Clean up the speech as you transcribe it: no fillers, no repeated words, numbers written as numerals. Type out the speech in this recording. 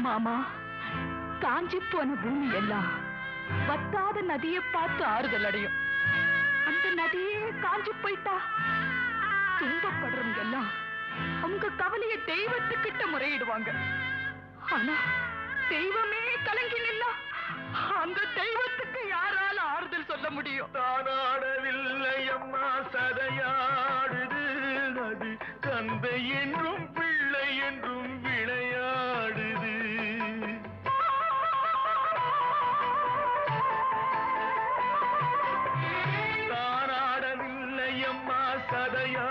மாமா, காஞ்சி போன பூமி எல்லாம் வத்தாத நதியை பார்த்து ஆறுதல் அடையும். அந்த நதியே காஞ்சி போயிட்டா துன்பப்படுறவங்க எல்லாம் அவங்க கவலைய தெய்வத்துக்கிட்ட முறையிடுவாங்க. ஆனா தெய்வமே கலங்கி நின்னா அந்த தெய்வத்துக்கு யாரால ஆறுதல் சொல்ல முடியும்? தானாடவில்லை அம்மா, சதையாடுது நதி, தந்தை என்றும் பிள்ளை என்றும் விளையாடுது. தானாடவில்லை அம்மா, சதையா